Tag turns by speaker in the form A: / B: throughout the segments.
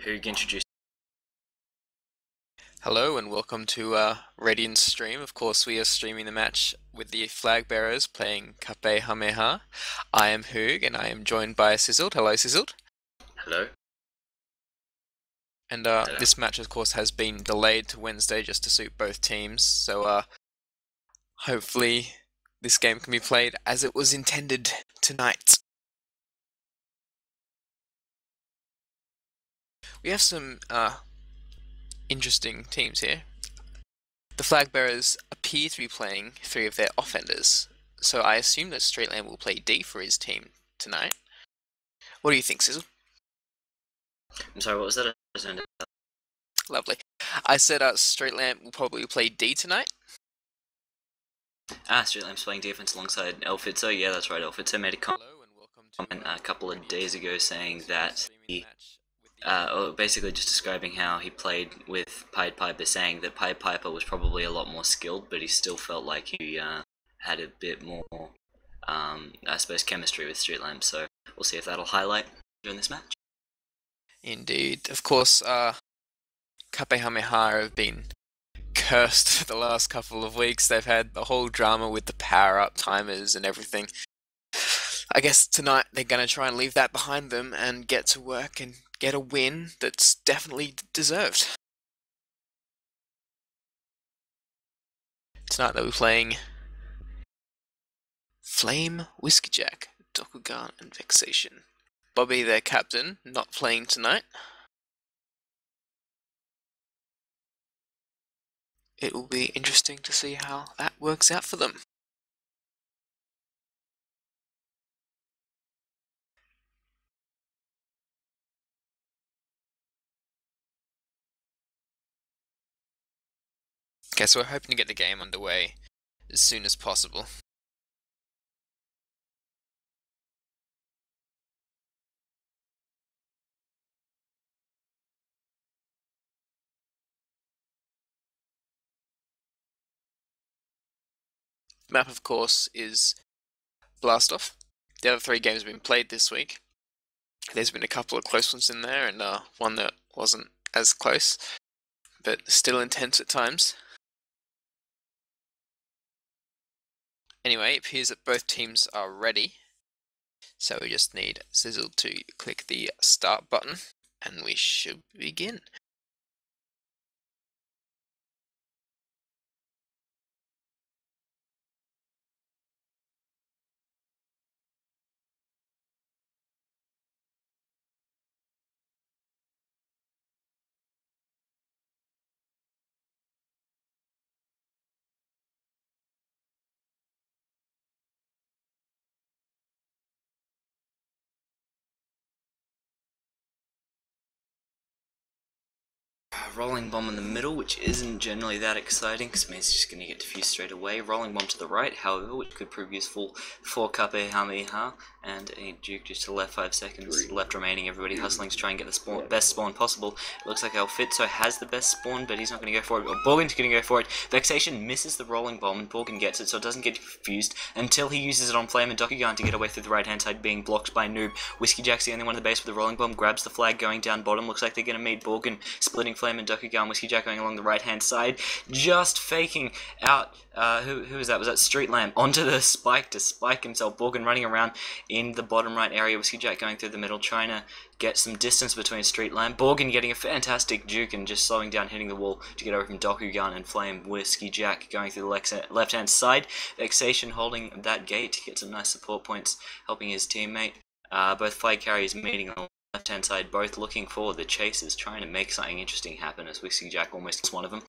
A: Who introduced?
B: Hello and welcome to Radiant's stream. Of course, we are streaming the match with the flag bearers playing KPH. I am Hoog and I am joined by Sizzled. Hello, Sizzled.
A: Hello.
B: And this match, of course, has been delayed to Wednesday just to suit both teams. So hopefully this game can be played as it was intended tonight. We have some interesting teams here. The flag bearers appear to be playing three of their offenders, so I assume that Straightland will play D for his team tonight. What do you think, Sizzle?
A: I'm sorry, what was that?
B: Lovely. I said Straightland will probably play D tonight.
A: Straightland's playing defense alongside Elfitzo. Yeah, that's right. Elfitzo made a comment a couple of days ago saying that he, basically just describing how he played with Pied Piper, saying that Pied Piper was probably a lot more skilled, but he still felt like he had a bit more, I suppose, chemistry with Straightland. So we'll see if that'll highlight during this match.
B: Indeed. Of course, Kamehameha have been cursed for the last couple of weeks. They've had the whole drama with the power-up timers and everything. I guess tonight they're going to try and leave that behind them and get to work and get a win that's definitely deserved. Tonight they'll be playing Flame, Whiskey Jack, Dokugan and Vexation. Bobby, their captain, not playing tonight. It will be interesting to see how that works out for them. Okay, so we're hoping to get the game underway as soon as possible. The map, of course, is Blastoff. The other three games have been played this week. There's been a couple of close ones in there, and one that wasn't as close, but still intense at times. Anyway, it appears that both teams are ready, so we just need Sizzle to click the start button, and we should begin.
A: Rolling bomb in the middle, which isn't generally that exciting because it means it's just going to get diffused straight away. Rolling bomb to the right, however, which could prove useful for Kamehameha, and a Duke just to the left, 5 seconds left remaining. Everybody hustling to try and get the best spawn possible. It looks like Elfitzo has the best spawn, but he's not going to go for it. Borgen's going to go for it. Vexation misses the rolling bomb, and Borgen gets it, so it doesn't get diffused until he uses it on Flame and Dokugan to get away through the right-hand side, being blocked by Noob. Whiskey Jack's the only one in the base with the rolling bomb, grabs the flag going down bottom. Looks like they're going to meet Borgen, splitting Flame and Dokugan. Whiskey Jack going along the right-hand side, just faking out, who was that? Was that Street Lamb onto the spike to spike himself. Borgen running around in the bottom right area. Whiskey Jack going through the middle, trying to get some distance between Street Lamb. Borgen getting a fantastic juke and just slowing down, hitting the wall to get over from Dokugan and Flame. Whiskey Jack going through the left-hand side. Vexation holding that gate to get some nice support points, helping his teammate. Both flag carriers meeting on left-hand side, both looking for the chasers, trying to make something interesting happen as Whiskey Jack almost is one of them.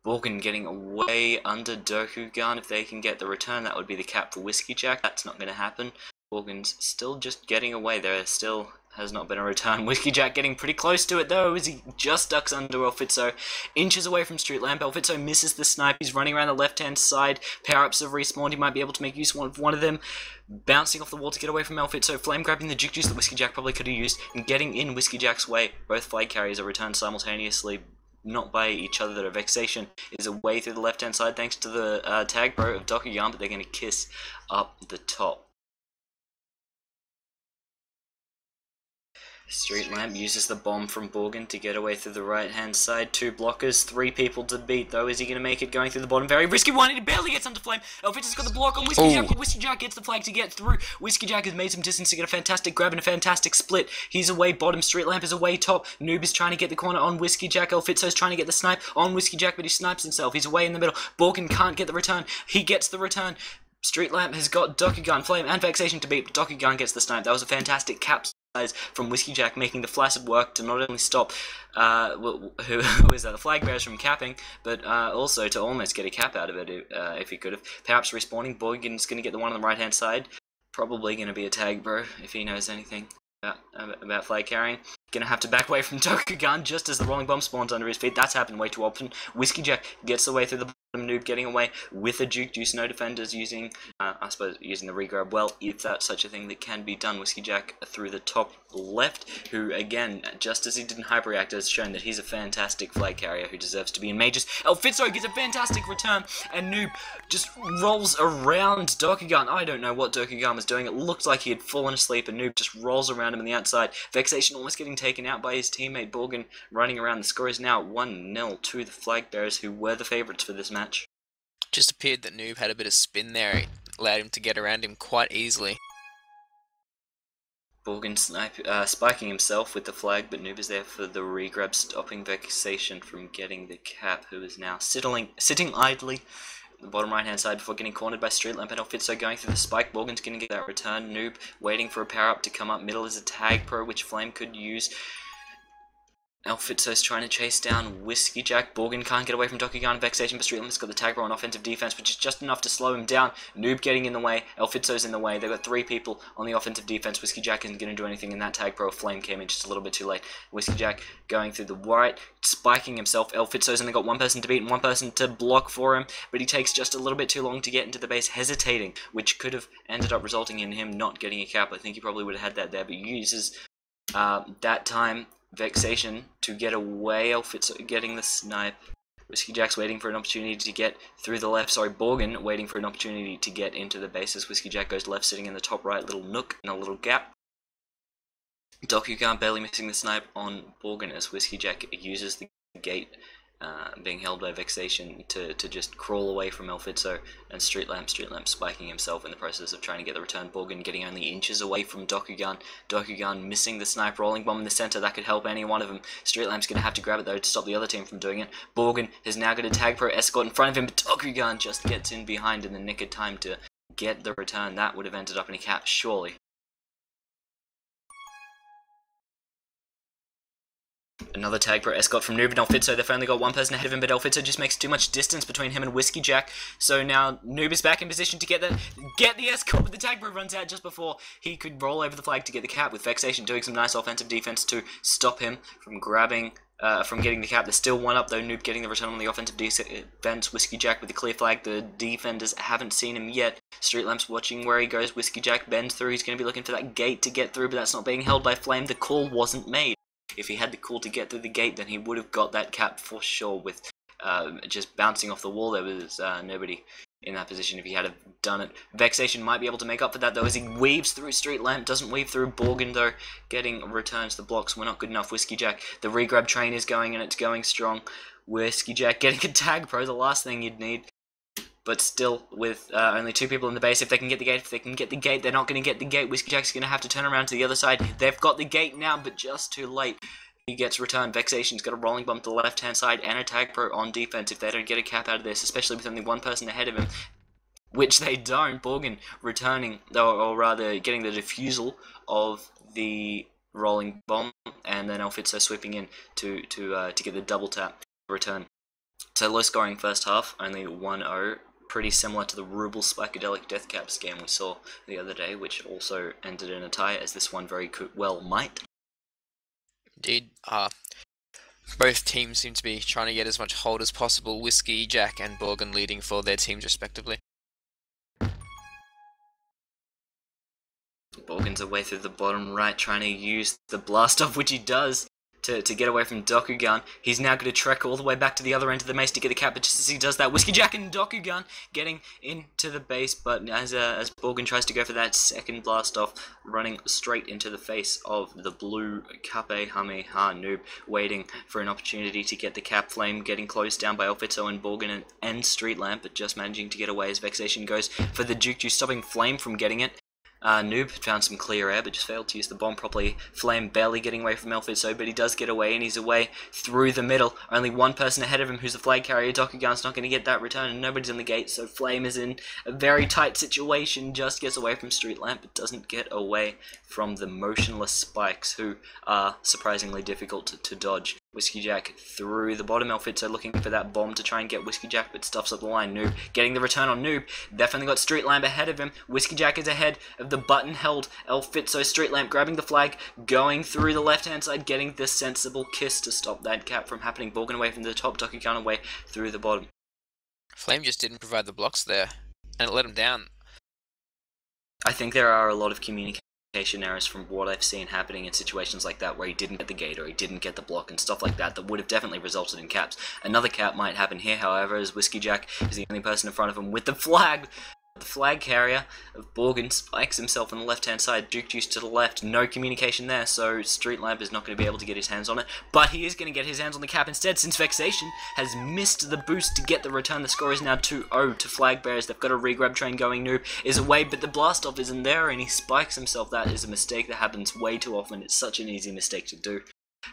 A: Borgen getting away under Dokugan. If they can get the return, that would be the cap for Whiskey Jack. That's not going to happen. Borgen's still just getting away. There still has not been a return. Whiskey Jack getting pretty close to it though, as he just ducks under Elfitzo, inches away from Street Lamp. Elfitzo misses the snipe. He's running around the left-hand side. Power-ups have respawned. He might be able to make use of one of them. Bouncing off the wall to get away from Elfitzo. Flame grabbing the juke juice that Whiskey Jack probably could have used, and getting in Whiskey Jack's way. Both flag carriers are returned simultaneously, not by each other. That a Vexation is away through the left-hand side thanks to the tag bro of Dokugan, but they're going to kiss up the top. Street Lamp uses the bomb from Borgin to get away through the right-hand side. 2 blockers, 3 people to beat, though. Is he going to make it going through the bottom? Very risky one, and he barely gets under Flame. Elfitter's got the block on Whiskey Jack, but Whiskey Jack gets the flag to get through. Whiskey Jack has made some distance to get a fantastic grab and a fantastic split. He's away bottom, Street Lamp is away top. Noob is trying to get the corner on Whiskey Jack. Elfitzo's trying to get the snipe on Whiskey Jack, but he snipes himself. He's away in the middle. Borgin can't get the return. He gets the return. Street Lamp has got Dokugan, Flame, and Vexation to beat, but Dokugan gets the snipe. That was a fantastic cap from Whiskey Jack, making the flaccid work to not only stop who is that, the flag bearers from capping, but also to almost get a cap out of it if he could have. Perhaps respawning, Borgin's going to get the one on the right hand side. Probably going to be a tag bro if he knows anything about flag carrying. Gonna have to back away from Dokugan just as the rolling bomb spawns under his feet. That's happened way too often. Whiskey Jack gets away through the bottom, Noob getting away with a Duke Deuce, no defenders using, I suppose, using the regrab well, if that's such a thing that can be done. Whiskey Jack through the top left, who again, just as he did in Hyperreactor, has shown that he's a fantastic flag carrier who deserves to be in majors. Elfitzo gets a fantastic return, and Noob just rolls around Dokugan. I don't know what Dokugan was doing. It looked like he had fallen asleep, and Noob just rolls around him on the outside. Vexation almost getting taken out by his teammate Borgin running around. The score is now 1-0 to the flag bearers, who were the favourites for this match.
B: Just appeared that Noob had a bit of spin there. It allowed him to get around him quite easily.
A: Borgin spiking himself with the flag, but Noob is there for the regrab, stopping Vexation from getting the cap, who is now sitting idly the bottom right hand side before getting cornered by Street Lamp and Elfitzo going through the spike. Borgin's going to get that return. Noob waiting for a power up to come up. Middle is a tag pro, which Flame could use. Elfitzo's trying to chase down Whiskey Jack. Borgin can't get away from Dokugan and Vexation, but Street Lamp's got the tag pro on offensive defense, which is just enough to slow him down. Noob getting in the way. Elfitzo's in the way. They've got 3 people on the offensive defense. Whiskey Jack isn't going to do anything in that tag pro. Flame came in just a little bit too late. Whiskey Jack going through the right, spiking himself. Elfitzo's only got 1 person to beat and 1 person to block for him, but he takes just a little bit too long to get into the base, hesitating, which could have ended up resulting in him not getting a cap. I think he probably would have had that there, but uses that time Vexation to get away. Elfitzo getting the snipe. Whiskey Jack's waiting for an opportunity to get through the left. Sorry, Borgin waiting for an opportunity to get into the bases. Whiskey Jack goes left, sitting in the top right little nook in a little gap. Dokugan barely missing the snipe on Borgin as Whiskey Jack uses the gate being held by Vexation to just crawl away from Elfitzo, and Street Lamp spiking himself in the process of trying to get the return. Borgin getting only inches away from Dokugan. Dokugan missing the snipe, rolling bomb in the center. That could help any one of them. Street Lamp's going to have to grab it though to stop the other team from doing it. Borgin has now got a tag pro escort in front of him, but Dokugan just gets in behind in the nick of time to get the return. That would have ended up in a cap, surely. Another tag pro escort from Noob and Elfitzo. They've only got 1 person ahead of him, but Elfitzo just makes too much distance between him and Whiskey Jack. So now Noob is back in position to get the escort, but the tag pro runs out just before he could roll over the flag to get the cap, with Vexation doing some nice offensive defense to stop him from grabbing, from getting the cap. There's still 1 up though. Noob getting the return on the offensive defense. Whiskey Jack with the clear flag. The defenders haven't seen him yet. Street Lamp's watching where he goes. Whiskey Jack bends through. He's going to be looking for that gate to get through, but that's not being held by Flame. The call wasn't made. If he had the call to get through the gate, then he would have got that cap for sure with just bouncing off the wall. There was nobody in that position if he had done it. Vexation might be able to make up for that though as he weaves through Street Lamp, doesn't weave through Borgin though, getting returns. The blocks were not good enough. Whiskey Jack, the regrab train is going and it's going strong. Whiskey Jack getting a tag pro, the last thing you'd need. But still, with only 2 people in the base, if they can get the gate, they're not going to get the gate. Whiskey Jack's going to have to turn around to the other side. They've got the gate now, but just too late. He gets returned. Vexation's got a rolling bump to the left-hand side and a tag pro on defense if they don't get a cap out of this, especially with only 1 person ahead of him, which they don't. Borgin returning, or rather getting the defusal of the rolling bomb, and then Elfitzo sweeping in to get the double tap return. So low scoring first half, only 1-0. Pretty similar to the Ruble Spikadelic Death Cap scam we saw the other day, which also ended in a tie, as this one very well might.
B: Indeed. Both teams seem to be trying to get as much hold as possible. Whiskey Jack and Borgin leading for their teams respectively.
A: Borgin's away through the bottom right, trying to use the blast off, which he does, to get away from Dokugan. He's now going to trek all the way back to the other end of the maze to get the cap, but just as he does that, Whiskey Jack and Dokugan getting into the base, but as Borgin tries to go for that second blast off, running straight into the face of the blue Kamehameha noob, waiting for an opportunity to get the cap. Flame getting closed down by Elfito and Borgin and Street Lamp, but just managing to get away as Vexation goes for the Juke Juice, stopping Flame from getting it. Noob found some clear air, but just failed to use the bomb properly. Flame barely getting away from Elfito, but he does get away, and he's away through the middle. Only one person ahead of him, who's the flag carrier. Dokugan's not going to get that return, and nobody's in the gate, so Flame is in a very tight situation. Just gets away from Street Lamp, but doesn't get away from the motionless spikes, who are surprisingly difficult to dodge. Whiskey Jack through the bottom. Elfito looking for that bomb to try and get Whiskey Jack, but stuffs up the line. Noob getting the return on Noob. Definitely got Street Lamp ahead of him. Whiskey Jack is ahead of the button held Elfito. Street Lamp grabbing the flag, going through the left hand side, getting the sensible kiss to stop that cap from happening. Borgin away from the top, Dokugan away through the bottom.
B: Flame just didn't provide the blocks there, and it let him down.
A: I think there are a lot of communication errors from what I've seen happening in situations like that, where he didn't get the gate or he didn't get the block and stuff like that, that would have definitely resulted in caps. Another cap might happen here, however, as Whiskey Jack is the only person in front of him with the flag. The flag carrier of Borgin spikes himself on the left hand side. Juke Juice to the left, no communication there, so Street Lamp is not going to be able to get his hands on it, but he is going to get his hands on the cap instead, since Vexation has missed the boost to get the return. The score is now 2-0 to Flag Bearers. They've got a regrab train going. Noob is away, but the blast off isn't there, and he spikes himself. That is a mistake that happens way too often. It's such an easy mistake to do.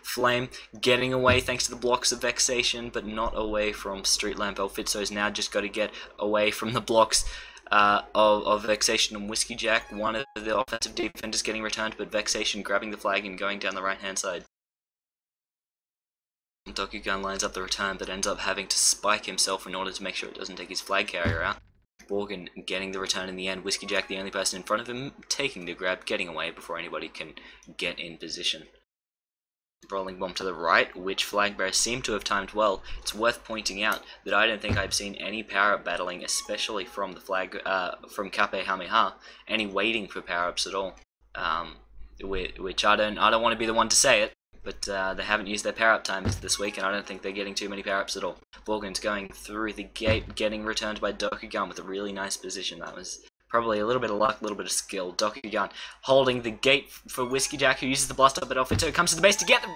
A: Flame getting away thanks to the blocks of Vexation, but not away from Street Lamp. Elfito's now just got to get away from the blocks of Vexation and Whiskey Jack. One of the offensive defenders getting returned, but Vexation grabbing the flag and going down the right hand side. Dokugan lines up the return, but ends up having to spike himself in order to make sure it doesn't take his flag carrier out. Borgin getting the return in the end. Whiskey Jack, the only person in front of him, taking the grab, getting away before anybody can get in position. Rolling bomb to the right, which Flag Bearers seem to have timed well. It's worth pointing out that I don't think I've seen any power-up battling, especially from the from Kamehameha, any waiting for power-ups at all. Which I don't want to be the one to say it, but they haven't used their power-up times this week, and I don't think they're getting too many power-ups at all. Borgin's going through the gate, getting returned by Dokugan with a really nice position. That was probably a little bit of luck, a little bit of skill. Dokugan holding the gate for Whiskey Jack, who uses the blast up, but Elfito comes to the base to get the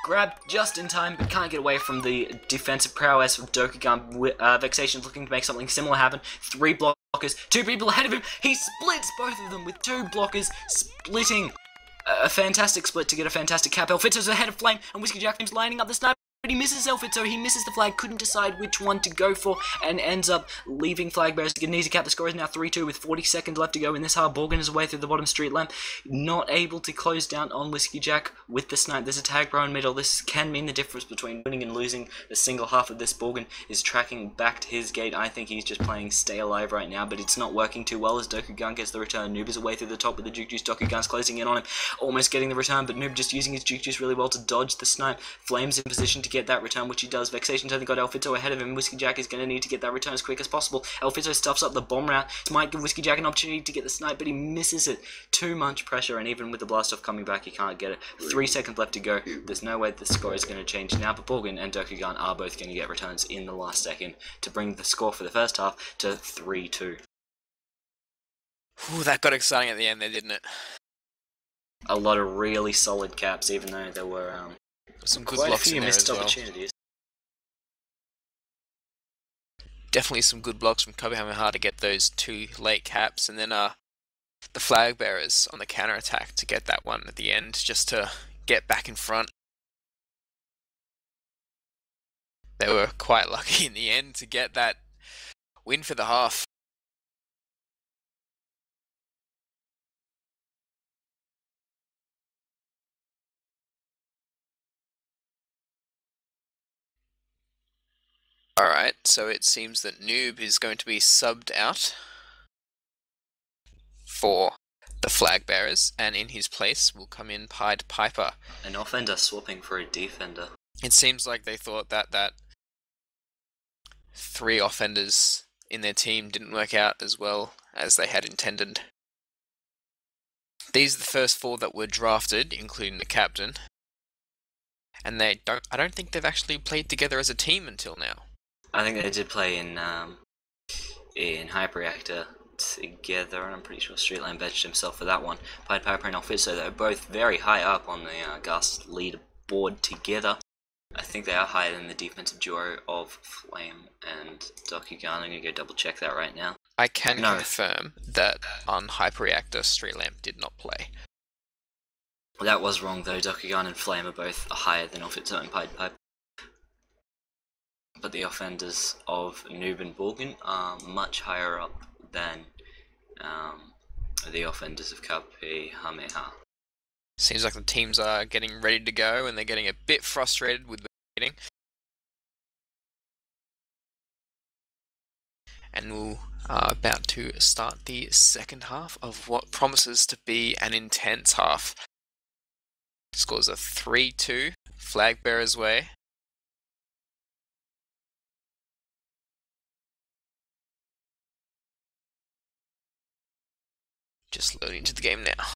A: grab just in time, but can't get away from the defensive prowess of Dokugan. Vexation's looking to make something similar happen. 3 blockers, 2 people ahead of him. He splits both of them with 2 blockers, splitting a fantastic split to get a fantastic cap. Elfito's ahead of Flame, and Whiskey Jack is lining up the sniper. But he misses Elfito, he misses the flag, couldn't decide which one to go for, and ends up leaving Flag Bearers to get an easy cap. The score is now 3-2 with 40 seconds left to go in this half. Borgin is away through the bottom. Street Lamp not able to close down on Whiskey Jack with the snipe. There's a tag bro in middle. This can mean the difference between winning and losing the single half of this. Borgin is tracking back to his gate. I think he's just playing stay alive right now, but it's not working too well as Dokugan gets the return. Noob is away through the top with the Juke Juice. Dokugan's closing in on him, almost getting the return, but Noob just using his Juke Juice really well to dodge the snipe. Flame's in position to get that return, which he does. Vexation's only got Elfito ahead of him. Whiskey Jack is going to need to get that return as quick as possible. Elfito stuffs up the bomb route. This might give Whiskey Jack an opportunity to get the snipe, but he misses it. Too much pressure, and even with the blast off coming back, he can't get it. 3 seconds left to go. There's no way the score is going to change now, but Borgin and Dokugan are both going to get returns in the last second to bring the score for the first half to 3-2.
B: Ooh, that got exciting at the end there, didn't it?
A: A lot of really solid caps, even though there were
B: some good
A: quite a
B: blocks
A: few
B: in there
A: missed
B: as well.
A: opportunities.
B: Definitely some good blocks from Kamehameha to get those 2 late caps, and then the Flag Bearers on the counter attack to get that one at the end, just to get back in front. They were quite lucky in the end to get that win for the half. Alright, so it seems that Noob is going to be subbed out for the Flag Bearers, and in his place will come in Pied Piper.
A: An offender swapping for a defender.
B: It seems like they thought that 3 offenders in their team didn't work out as well as they had intended. These are the first 4 that were drafted, including the captain. and I don't think they've actually played together as a team until now.
A: I think they did play in Hyperreactor together, and I'm pretty sure Streetline benched himself for that one. Pied Piper and Alfitzo, they're both very high up on the Gus leaderboard together. I think they are higher than the defensive duo of Flame and Dokugan. I'm going to go double check that right now.
B: I can confirm that on Hyperreactor, Streetlamp did not play.
A: That was wrong though. Dokugan and Flame are both higher than Alfitzo and Pied Piper. But the offenders of Noob and Borgin are much higher up than the offenders of KPH.
B: Seems like the teams are getting ready to go, and they're getting a bit frustrated with waiting. And we're about to start the second half of what promises to be an intense half. Scores are 3-2, Flag Bearers' way. Just loading into the game now.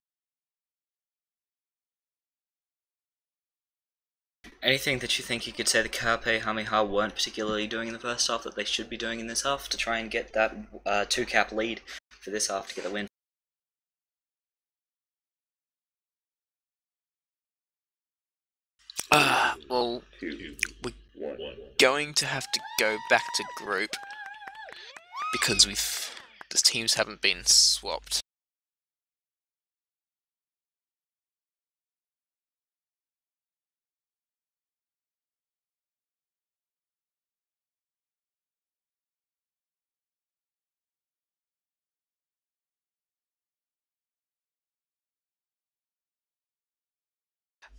A: Anything that you think you could say the KPH weren't particularly doing in the first half that they should be doing in this half to try and get that 2-cap lead for this half to get a win?
B: Well, we're going to have to go back to group because the teams haven't been swapped.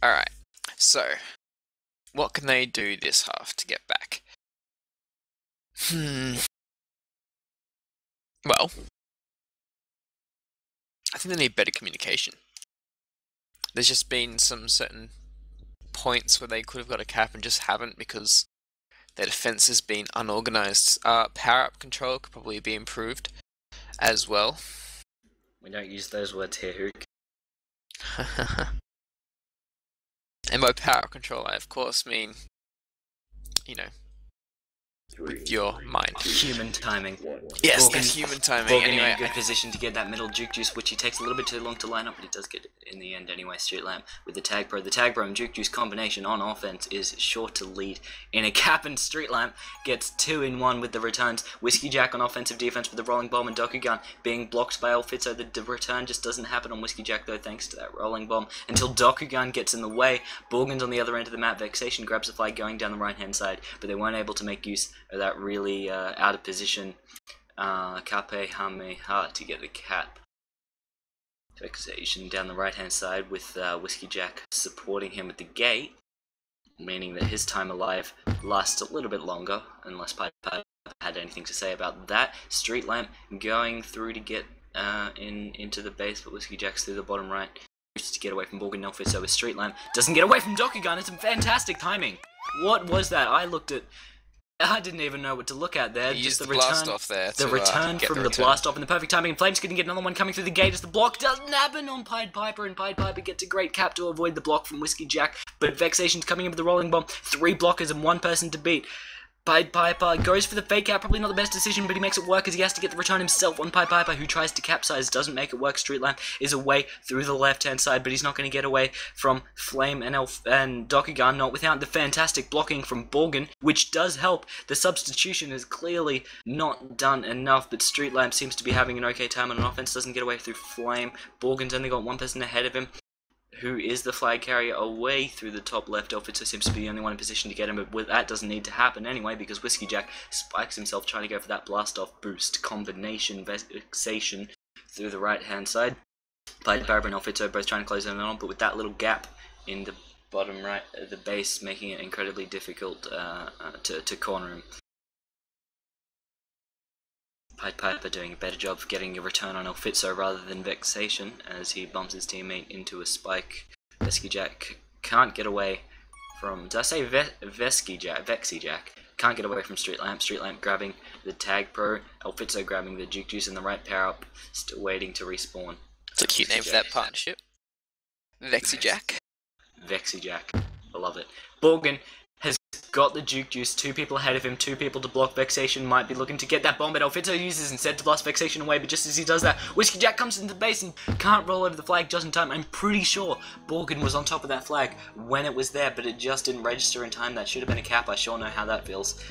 B: Alright, so what can they do this half to get back? Well, I think they need better communication. There's just been some certain points where they could have got a cap and just haven't because their defense has been unorganized. Power-up control could probably be improved as well.
A: We don't use those words here, Hook.
B: And by power-up control, I of course mean, you know, with your mind.
A: Human timing.
B: Yes, that's human timing.
A: Borgin
B: Anyway,
A: in a good position to get that middle Juke Juice, which he takes a little bit too long to line up, but he does get it in the end anyway. Streetlamp with the Tag Pro. The Tag Pro and Juke Juice combination on offense is sure to lead in a cap, and Streetlamp gets 2-in-1 with the returns. Whiskey Jack on offensive defense with the rolling bomb, and Dokugan being blocked by Alfitzo. The return just doesn't happen on Whiskey Jack though, thanks to that rolling bomb, until Dokugan gets in the way. Borgin's on the other end of the map. Vexation grabs the flag going down the right hand side, but they weren't able to make use of that really out of position KPH to get the cap. Vexation down the right hand side with Whiskey Jack supporting him at the gate, meaning that his time alive lasts a little bit longer, unless Pied Piper had anything to say about that. Streetlamp going through to get into the base, but Whiskey Jack's through the bottom right to get away from Borgin Nelfit, so with Streetlamp doesn't get away from Dokugan. It's some fantastic timing. What was that? I didn't even know what to look at there.
B: He
A: just
B: used
A: the
B: blast
A: return,
B: off there
A: the return from the blast off, and the perfect timing. And Flame's going to get another one coming through the gate as the block doesn't happen on Pied Piper, and Pied Piper gets a great cap to avoid the block from Whiskey Jack. But Vexation's coming in with the rolling bomb. 3 blockers and 1 person to beat. Pied Piper goes for the fake out, probably not the best decision, but he makes it work as he has to get the return himself on Pied Piper, who tries to capsize, doesn't make it work. Streetlamp is away through the left-hand side, but he's not going to get away from Flame and Dokugan, not without the fantastic blocking from Borgin, which does help. The substitution is clearly not done enough, but Streetlamp seems to be having an okay time on an offense, doesn't get away through Flame. Borgin's only got 1 person ahead of him, who is the flag carrier away through the top left. Alfitzo seems to be the only one in position to get him, but that doesn't need to happen anyway, because Whiskey Jack spikes himself trying to go for that blast-off boost combination Vexation through the right-hand side. Pied Piper and Alfitzo both trying to close in on, but with that little gap in the bottom right of the base, making it incredibly difficult to corner him. Pied Piper doing a better job of getting a return on Alfitzo rather than Vexation as he bumps his teammate into a spike. Vesky Jack can't get away from... Did I say Vesky Jack? Vexy Jack. Can't get away from Streetlamp. Streetlamp grabbing the Tag Pro. Alfitzo grabbing the Juke Juice and the right power up. Still waiting to respawn.
B: It's a cute name for that partnership. Vexy Jack.
A: Vexy Jack. I love it. Borgin has got the Juke Juice, 2 people ahead of him, 2 people to block. Vexation might be looking to get that bomb, but Elfito uses instead to blast Vexation away, but just as he does that, Whiskey Jack comes into the base and can't roll over the flag just in time. I'm pretty sure Borgin was on top of that flag when it was there, but it just didn't register in time. That should have been a cap. I sure know how that feels.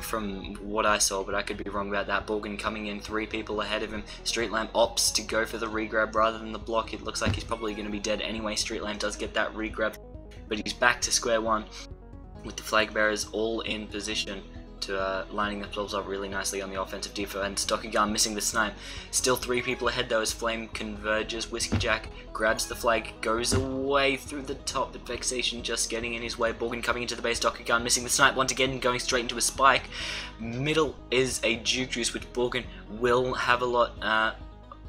A: From what I saw, but I could be wrong about that. Borgin coming in 3 people ahead of him. Street Lamp opts to go for the regrab rather than the block. It looks like he's probably going to be dead anyway. Street Lamp does get that regrab, but he's back to square one with the flag bearers all in position to lining themselves up really nicely on the offensive defense. Dokugan missing the snipe. Still 3 people ahead though as Flame converges. Whiskey Jack grabs the flag, goes away through the top, but Vexation just getting in his way. Borgin coming into the base. Dokugan missing the snipe once again, going straight into a spike. Middle is a Juke Juice, which Borgin will have a lot.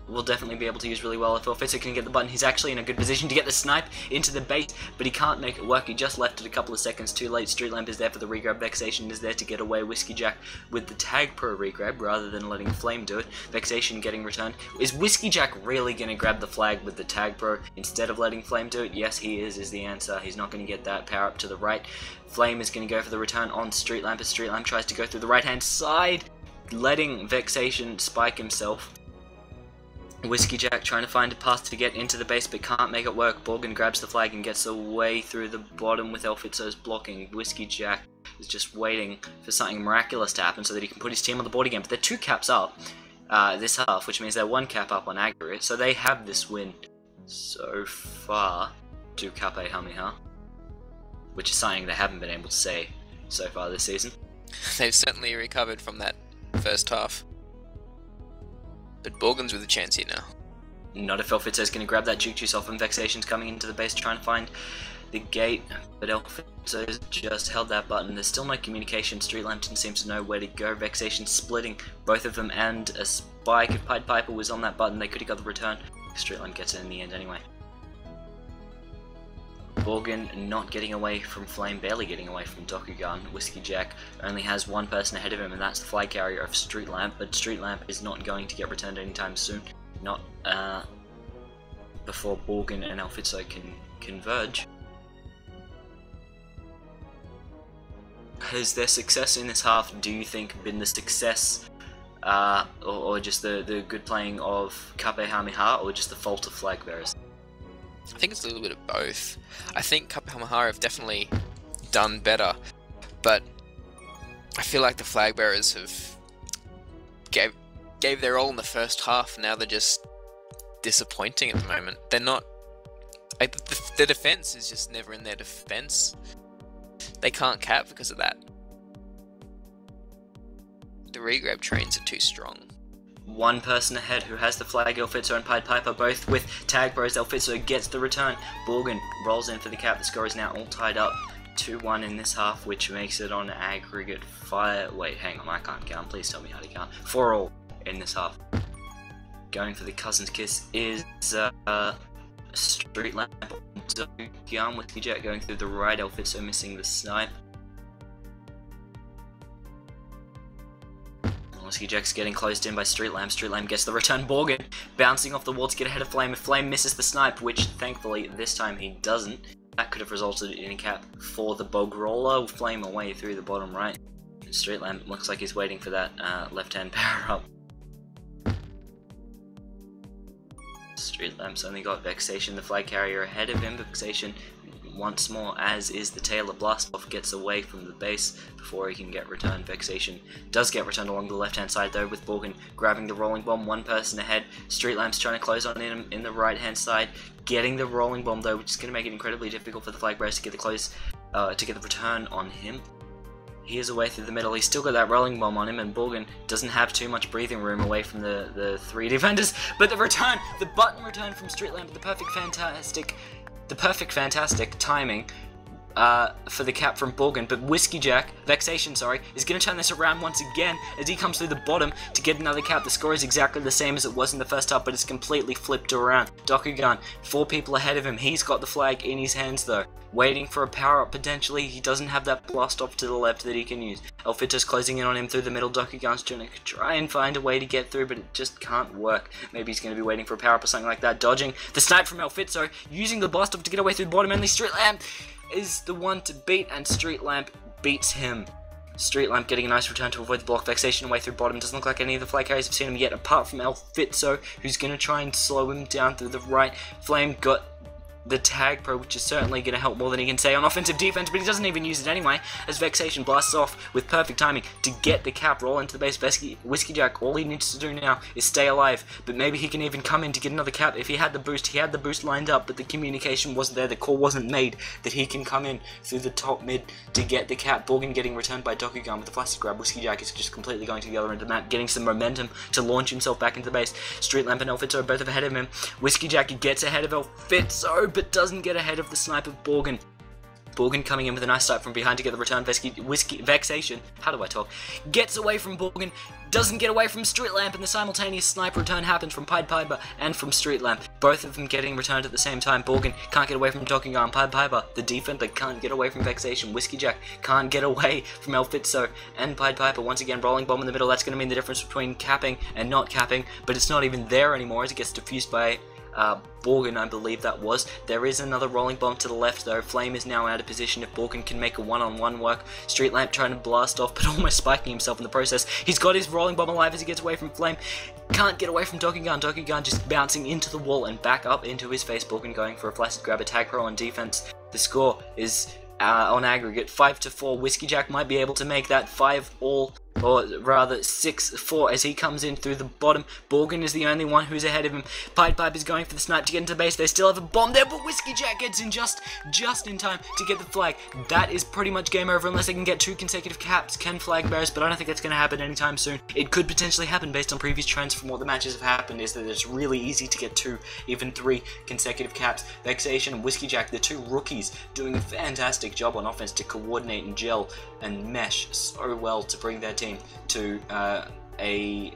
A: Will definitely be able to use really well. If Elfito can get the button, he's actually in a good position to get the snipe into the bait, but he can't make it work. He just left it a couple of seconds too late. Street Lamp is there for the regrab. Vexation is there to get away. Whiskey Jack with the tag pro regrab rather than letting Flame do it. Vexation getting returned. Is Whiskey Jack really going to grab the flag with the tag pro instead of letting Flame do it? Yes, he is the answer. He's not going to get that power up to the right. Flame is going to go for the return on Street Lamp as Street Lamp tries to go through the right hand side, letting Vexation spike himself. Whiskey Jack trying to find a path to get into the base but can't make it work. Borgin grabs the flag and gets away through the bottom with Elfito's blocking. Whiskey Jack is just waiting for something miraculous to happen so that he can put his team on the board again. But they're 2 caps up this half, which means they're 1 cap up on aggregate. So they have this win so far to KPH, which is something they haven't been able to say so far this season.
B: They've certainly recovered from that first half. But Borgin's with a chance here now.
A: Not if Elfito's going to grab that Juke Juice off him. Vexation's coming into the base trying to find the gate, but Elfito's just held that button. There's still no communication. Street Lantern seems to know where to go. Vexation splitting both of them and a spike. If Pied Piper was on that button, they could have got the return. Street Lamp gets it in the end anyway. Borgin not getting away from Flame, barely getting away from Dokugan. Whiskey Jack only has 1 person ahead of him, and that's the flag carrier of Street Lamp, but Street Lamp is not going to get returned anytime soon. Not before Borgin and Elfito can converge. Has their success in this half, do you think, been the success or just the good playing of KPH, or just the fault of flag bearers?
B: I think it's a little bit of both. I think KPH have definitely done better, but I feel like the flag bearers have gave their all in the first half. Now they're just disappointing at the moment. They're not. The defense is just never in their defense. They can't cap because of that. The regrab trains are too strong.
A: 1 person ahead who has the flag. Elfito and Pied Piper both with tag bros. Elfito gets the return. Borgin rolls in for the cap. The score is now all tied up 2-1 in this half, which makes it on aggregate 5. Wait, hang on, I can't count. Please tell me how to count. 4-all in this half. Going for the Cousin's Kiss is Street Lamp. Dokugan with Jet going through the right. Elfito missing the snipe. Whiskey Jack's getting closed in by Street Lamp. Street Lamp gets the return. Borgin bouncing off the wall to get ahead of Flame. If Flame misses the snipe, which thankfully this time he doesn't, that could have resulted in a cap for the Bog Roller. Flame away through the bottom right. And Street Lamp looks like he's waiting for that left-hand power up. Street Lamp's only got Vexation, the flag carrier, ahead of him. Vexation once more, as is the Taylor Blastoff, gets away from the base before he can get returned. Vexation does get returned along the left hand side though, with Borgin grabbing the rolling bomb. 1 person ahead. Street Lamp's trying to close on him in the right hand side, getting the rolling bomb though, which is going to make it incredibly difficult for the flag bearers to get the return on him. He is away through the middle. He's still got that rolling bomb on him, and Borgin doesn't have too much breathing room away from the 3 defenders. But the return, the button return from Street Lamp, the perfect fantastic timing for the cap from Borgin. But Whiskey Jack, Vexation, sorry, is going to turn this around once again as he comes through the bottom to get another cap. The score is exactly the same as it was in the first half, but it's completely flipped around. Dokugan, 4 people ahead of him. He's got the flag in his hands though, waiting for a power up potentially. He doesn't have that blast off to the left that he can use. Elfito's closing in on him through the middle. Dokugan's trying to try and find a way to get through, but it just can't work. Maybe he's going to be waiting for a power up or something like that. Dodging the snipe from Elfito, using the blast off to get away through the bottom. Only Street Lamp is the one to beat, and Street Lamp beats him. Street Lamp getting a nice return to avoid the block. Vexation away through bottom. Doesn't look like any of the flag carriers have seen him yet, apart from El Fitzo, who's going to try and slow him down through the right. Flame got the tag pro, which is certainly going to help more than he can say on offensive defense, but he doesn't even use it anyway, as Vexation blasts off with perfect timing to get the cap, roll into the base. Whiskey Jack, all he needs to do now is stay alive, but maybe he can even come in to get another cap. If he had the boost lined up, but the communication wasn't there, the call wasn't made that he can come in through the top mid to get the cap. Borgin getting returned by Dokugan with the plastic grab. Whiskey Jack is just completely going to the other end of the map, getting some momentum to launch himself back into the base. Street Lamp and El Fitzo are both ahead of him. Whiskey Jack gets ahead of El Fitzo, but doesn't get ahead of the sniper Borgin. Borgin coming in with a nice snipe from behind to get the return. Vexation, how do I talk? Gets away from Borgin, doesn't get away from Street Lamp, and the simultaneous sniper return happens from Pied Piper and from Street Lamp. Both of them getting returned at the same time. Borgin can't get away from Dokugan. Pied Piper, the defender, can't get away from Vexation. Whiskey Jack can't get away from El Fitzo and Pied Piper. Once again, rolling bomb in the middle. That's going to mean the difference between capping and not capping, but it's not even there anymore as it gets diffused by Borgin, I believe that was. There is another rolling bomb to the left though. Flame is now out of position if Borgin can make a one-on-one work. Street Lamp trying to blast off, but almost spiking himself in the process. He's got his rolling bomb alive as he gets away from Flame. Can't get away from Dokugan. Dokugan just bouncing into the wall and back up into his face. Borgin going for a flaccid grab, attack pro on defense. The score is on aggregate 5-4. Whiskey Jack might be able to make that 5-all, or rather 6-4 as he comes in through the bottom. Borgin is the only one who's ahead of him. Pied Pipe is going for the snipe to get into base. They still have a bomb there, but Whiskey Jack gets in just in time to get the flag. That is pretty much game over unless they can get 2 consecutive caps. Can flag bearers, but I don't think that's going to happen anytime soon. It could potentially happen based on previous trends from what the matches have happened, is that it's really easy to get 2, even 3 consecutive caps. Vexation and Whiskey Jack, the 2 rookies, doing a fantastic job on offense to coordinate and gel and mesh so well to bring their team to a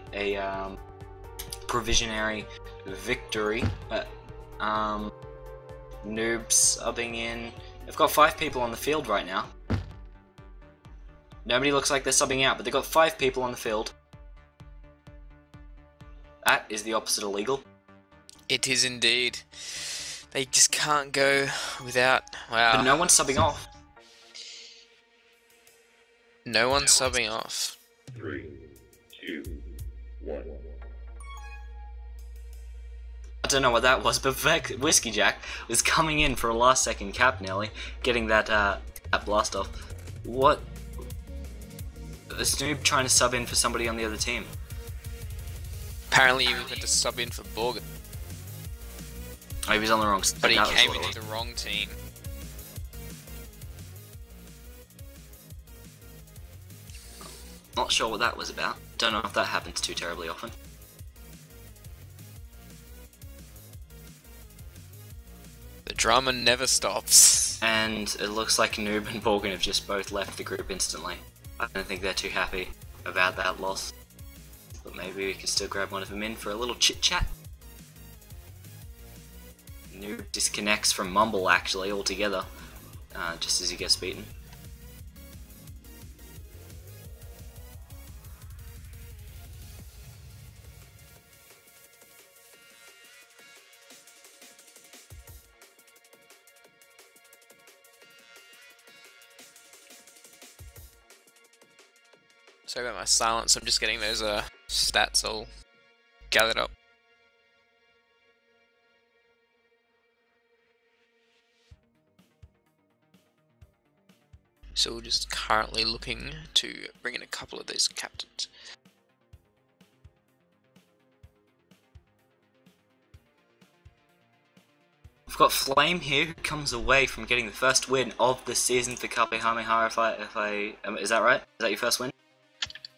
A: provisionary victory. Noobs subbing in. They've got 5 people on the field right now. Nobody looks like they're subbing out, but they've got 5 people on the field. That is the opposite of legal.
B: It is indeed. They just can't go without... Wow.
A: But no one's subbing off.
B: No one's subbing off.
C: 3, 2, 1.
A: I don't know what that was, but Whiskey Jack was coming in for a last second cap nearly, getting that blast off. What? Is Noob trying to sub in for somebody on the other team?
B: Apparently he was meant to sub in for Borgin.
A: Oh, he was on the wrong team.
B: But he came into the wrong team.
A: Not sure what that was about. Don't know if that happens too terribly often.
B: The drama never stops.
A: And it looks like Noob and Borgin have just both left the group instantly. I don't think they're too happy about that loss. But maybe we can still grab one of them in for a little chit-chat. Noob disconnects from Mumble actually altogether, just as he gets beaten.
B: So I got my silence, I'm just getting those stats all gathered up. So we're just currently looking to bring in a couple of these captains.
A: We've got Flame here, who comes away from getting the first win of the season for KPH. Is that right? Is that your first win?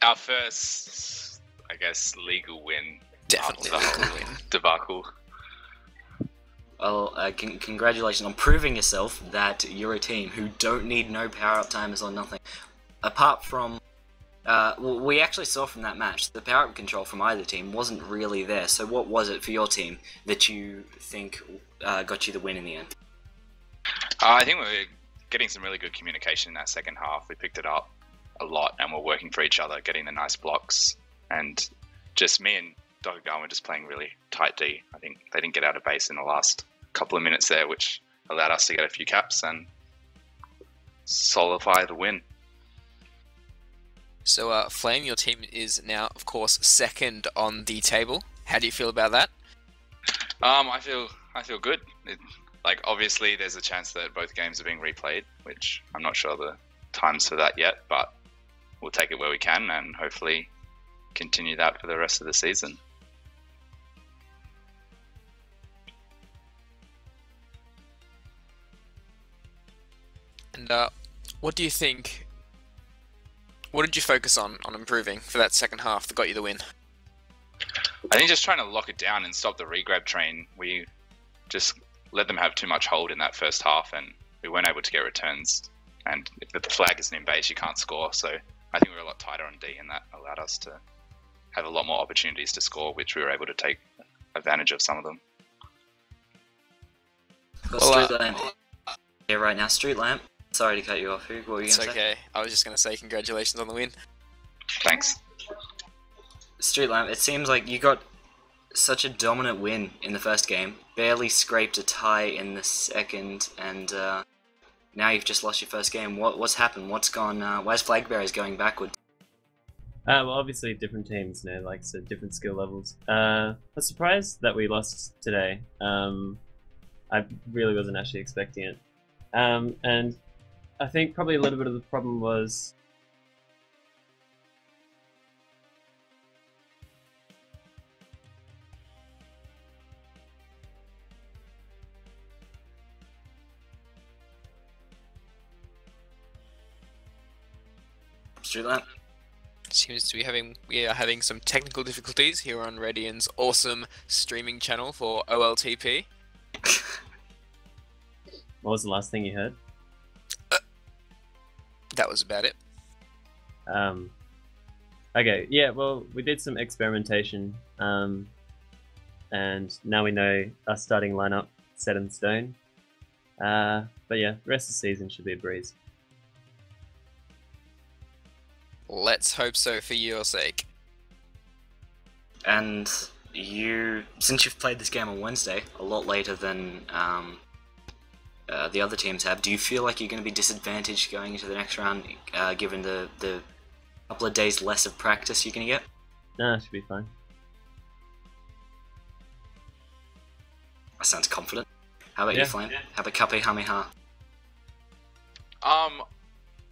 D: Our first, I guess, legal win.
B: Definitely
D: after the whole debacle.
A: Well, congratulations on proving yourself that you're a team who don't need no power-up timers or nothing. Apart from, well, we actually saw from that match, the power-up control from either team wasn't really there. So what was it for your team that you think got you the win in the end?
D: I think we were getting some really good communication in that second half. We picked it up a lot and we're working for each other, getting the nice blocks. And just me and Dokugan were just playing really tight D. I think they didn't get out of base in the last couple of minutes there, which allowed us to get a few caps, and solidify the win.
B: So, Flame, your team is now, of course, second on the table. How do you feel about that?
D: I feel good. Like, obviously, there's a chance that both games are being replayed, which I'm not sure the times for that yet, but we'll take it where we can and hopefully continue that for the rest of the season.
B: And what do you think? What did you focus on improving for that second half that got you the win?
D: I think just trying to lock it down and stop the regrab train. We just let them have too much hold in that first half, and we weren't able to get returns. And if the flag isn't in base, you can't score. So I think we were a lot tighter on D, and that allowed us to have a lot more opportunities to score, which we were able to take advantage of some of them.
A: Got Street Lamp here right now. Street Lamp. Sorry to cut you off, Hugh. What were you
B: It's
A: going to
B: okay. I was just going to say congratulations on the win.
D: Thanks.
A: say? Street Lamp, it seems like you got such a dominant win in the first game, barely scraped a tie in the second, and now you've just lost your first game. What's happened? What's gone? Why's Flag Bearers going backwards?
E: Well, obviously different teams, you know, like so different skill levels. I was surprised that we lost today. I really wasn't actually expecting it, and I think probably a little bit of the problem was
A: Street Lamp.
B: Seems to be we are having some technical difficulties here on Radian's awesome streaming channel for OLTP.
E: what was the last thing you heard?
B: That was about it.
E: Okay, yeah, well, we did some experimentation, and now we know our starting lineup set in stone. But yeah, the rest of the season should be a breeze.
B: Let's hope so for your sake.
A: And since you've played this game on Wednesday, a lot later than the other teams have, do you feel like you're going to be disadvantaged going into the next round, given the couple of days less of practice you're going to get?
E: Nah, it should be fine.
A: That sounds confident. How about
E: Yeah.
A: you, Flame? How about KPH?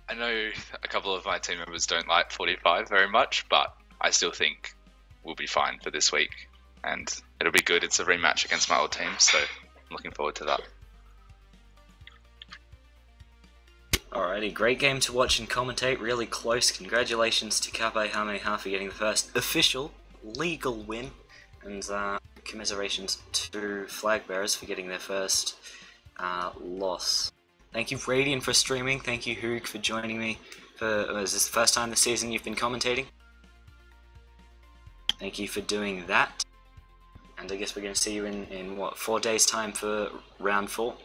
D: I know a couple of my team members don't like 45 very much, but I still think we'll be fine for this week, and it'll be good. It's a rematch against my old team, so I'm looking forward to that.
A: Alrighty, great game to watch and commentate, really close. Congratulations to KPH for getting the first official, legal win, and commiserations to Flag Bearers for getting their first loss. Thank you, Radian, for streaming. Thank you, Hoog, for joining me. Is this the first time this season you've been commentating? Thank you for doing that. And I guess we're going to see you in what, 4 days' time for round 4?